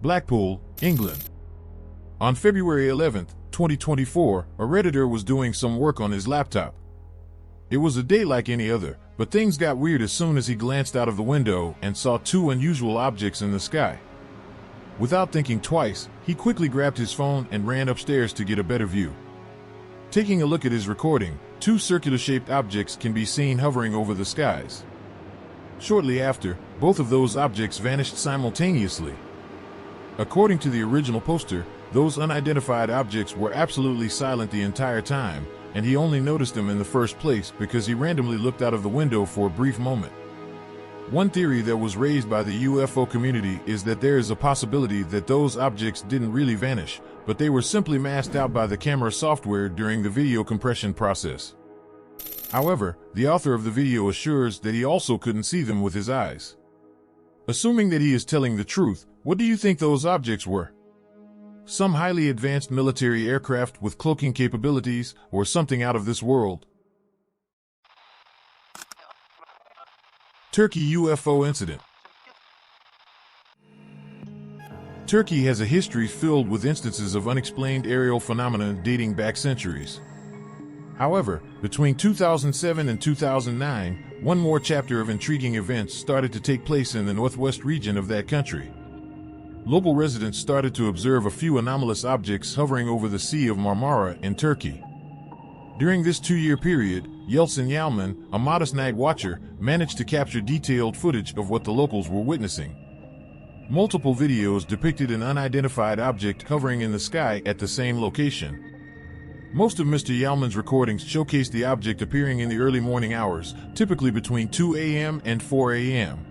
Blackpool, England. On February 11, 2024, a Redditor was doing some work on his laptop. It was a day like any other, but things got weird as soon as he glanced out of the window and saw two unusual objects in the sky. Without thinking twice, he quickly grabbed his phone and ran upstairs to get a better view. Taking a look at his recording, two circular-shaped objects can be seen hovering over the skies. Shortly after, both of those objects vanished simultaneously. According to the original poster, those unidentified objects were absolutely silent the entire time, and he only noticed them in the first place because he randomly looked out of the window for a brief moment. One theory that was raised by the UFO community is that there is a possibility that those objects didn't really vanish, but they were simply masked out by the camera software during the video compression process. However, the author of the video assures that he also couldn't see them with his eyes. Assuming that he is telling the truth, what do you think those objects were? Some highly advanced military aircraft with cloaking capabilities, or something out of this world? Turkey UFO Incident. Turkey has a history filled with instances of unexplained aerial phenomena dating back centuries. However, between 2007 and 2009, one more chapter of intriguing events started to take place in the northwest region of that country. Local residents started to observe a few anomalous objects hovering over the Sea of Marmara in Turkey. During this 2-year period, Yeltsin Yalman, a modest night watcher, managed to capture detailed footage of what the locals were witnessing. Multiple videos depicted an unidentified object hovering in the sky at the same location. Most of Mr. Yalman's recordings showcased the object appearing in the early morning hours, typically between 2 a.m. and 4 a.m.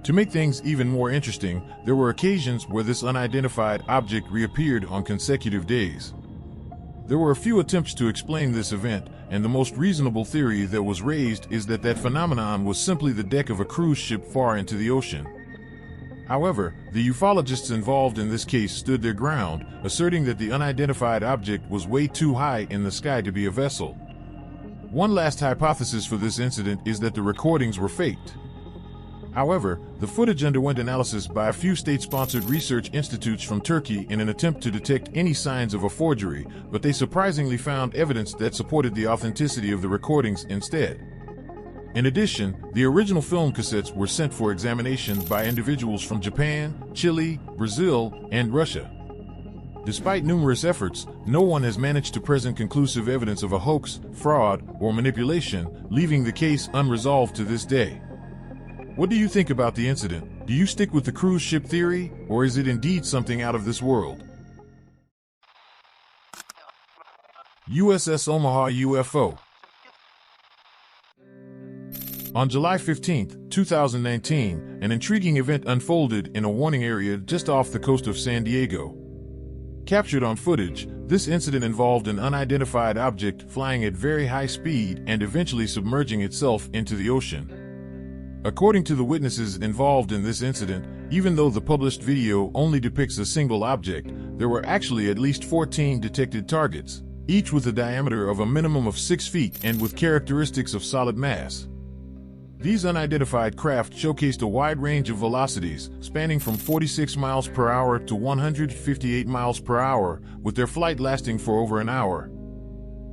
To make things even more interesting, there were occasions where this unidentified object reappeared on consecutive days. There were a few attempts to explain this event, and the most reasonable theory that was raised is that that phenomenon was simply the deck of a cruise ship far into the ocean. However, the ufologists involved in this case stood their ground, asserting that the unidentified object was way too high in the sky to be a vessel. One last hypothesis for this incident is that the recordings were faked. However, the footage underwent analysis by a few state-sponsored research institutes from Turkey in an attempt to detect any signs of a forgery, but they surprisingly found evidence that supported the authenticity of the recordings instead. In addition, the original film cassettes were sent for examination by individuals from Japan, Chile, Brazil, and Russia. Despite numerous efforts, no one has managed to present conclusive evidence of a hoax, fraud, or manipulation, leaving the case unresolved to this day. What do you think about the incident? Do you stick with the cruise ship theory, or is it indeed something out of this world? USS Omaha UFO. On July 15, 2019, an intriguing event unfolded in a warning area just off the coast of San Diego. Captured on footage, this incident involved an unidentified object flying at very high speed and eventually submerging itself into the ocean. According to the witnesses involved in this incident, even though the published video only depicts a single object, there were actually at least 14 detected targets, each with a diameter of a minimum of 6 feet and with characteristics of solid mass. These unidentified craft showcased a wide range of velocities, spanning from 46 miles per hour to 158 miles per hour, with their flight lasting for over an hour.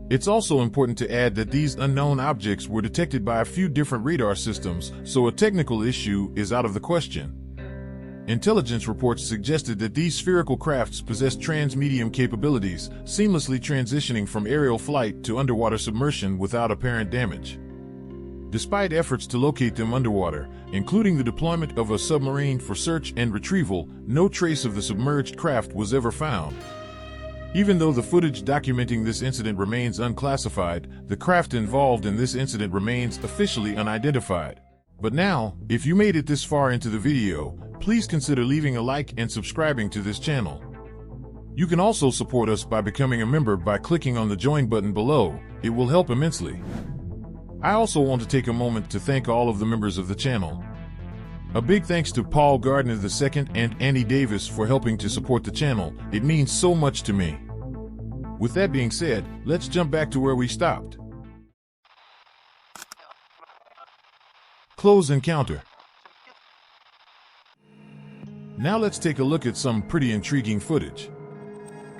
It's also important to add that these unknown objects were detected by a few different radar systems, so a technical issue is out of the question. Intelligence reports suggested that these spherical crafts possessed transmedium capabilities, seamlessly transitioning from aerial flight to underwater submersion without apparent damage. Despite efforts to locate them underwater, including the deployment of a submarine for search and retrieval, no trace of the submerged craft was ever found. Even though the footage documenting this incident remains unclassified, the craft involved in this incident remains officially unidentified. But now, if you made it this far into the video, please consider leaving a like and subscribing to this channel. You can also support us by becoming a member by clicking on the join button below. It will help immensely. I also want to take a moment to thank all of the members of the channel. A big thanks to Paul Gardner II and Annie Davis for helping to support the channel. It means so much to me. With that being said, let's jump back to where we stopped. Close encounter. Now let's take a look at some pretty intriguing footage.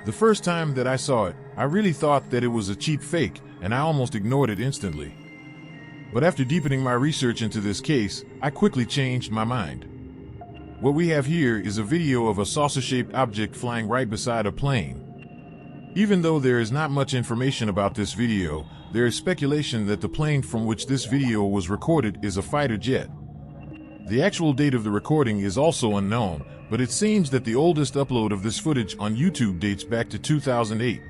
The first time that I saw it, I really thought that it was a cheap fake, and I almost ignored it instantly. But after deepening my research into this case, I quickly changed my mind. What we have here is a video of a saucer-shaped object flying right beside a plane. Even though there is not much information about this video, there is speculation that the plane from which this video was recorded is a fighter jet. The actual date of the recording is also unknown, but it seems that the oldest upload of this footage on YouTube dates back to 2008.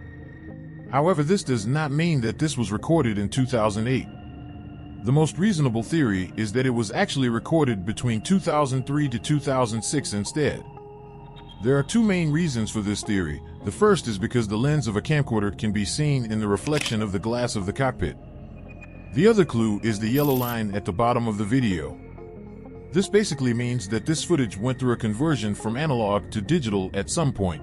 However, this does not mean that this was recorded in 2008. The most reasonable theory is that it was actually recorded between 2003 to 2006 instead. There are two main reasons for this theory. The first is because the lens of a camcorder can be seen in the reflection of the glass of the cockpit. The other clue is the yellow line at the bottom of the video. This basically means that this footage went through a conversion from analog to digital at some point.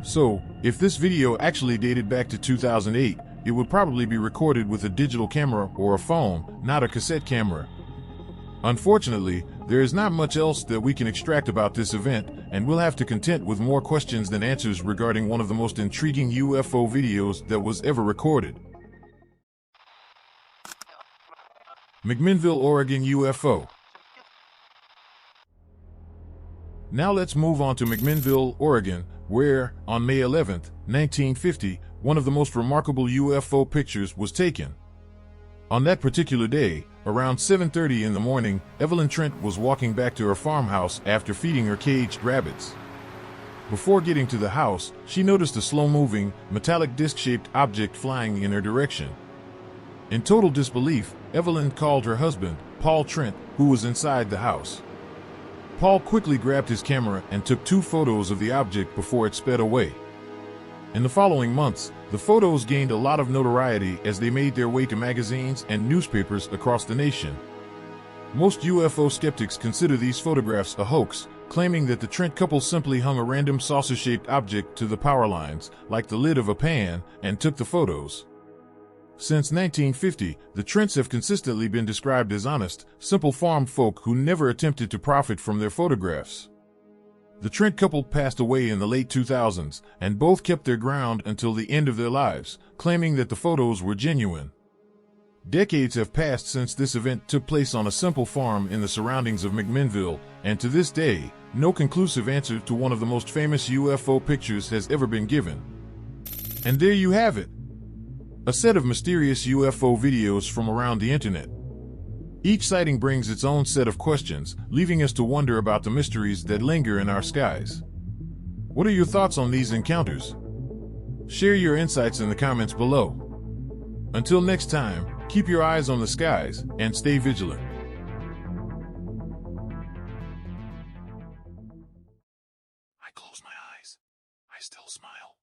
So, if this video actually dated back to 2008, it would probably be recorded with a digital camera or a phone, not a cassette camera. Unfortunately, there is not much else that we can extract about this event, and we'll have to content with more questions than answers regarding one of the most intriguing UFO videos that was ever recorded. McMinnville Oregon UFO. Now let's move on to McMinnville, Oregon, where, on May 11, 1950, one of the most remarkable UFO pictures was taken. On that particular day, around 7:30 in the morning, Evelyn Trent was walking back to her farmhouse after feeding her caged rabbits. Before getting to the house, she noticed a slow-moving, metallic disc-shaped object flying in her direction. In total disbelief, Evelyn called her husband, Paul Trent, who was inside the house. Paul quickly grabbed his camera and took 2 photos of the object before it sped away. In the following months, the photos gained a lot of notoriety as they made their way to magazines and newspapers across the nation. Most UFO skeptics consider these photographs a hoax, claiming that the Trent couple simply hung a random saucer-shaped object to the power lines, like the lid of a pan, and took the photos. Since 1950, the Trents have consistently been described as honest, simple farm folk who never attempted to profit from their photographs. The Trent couple passed away in the late 2000s, and both kept their ground until the end of their lives, claiming that the photos were genuine. Decades have passed since this event took place on a simple farm in the surroundings of McMinnville, and to this day, no conclusive answer to one of the most famous UFO pictures has ever been given. And there you have it. A set of mysterious UFO videos from around the internet. Each sighting brings its own set of questions, leaving us to wonder about the mysteries that linger in our skies. What are your thoughts on these encounters? Share your insights in the comments below. Until next time, keep your eyes on the skies and stay vigilant. I close my eyes. I still smile.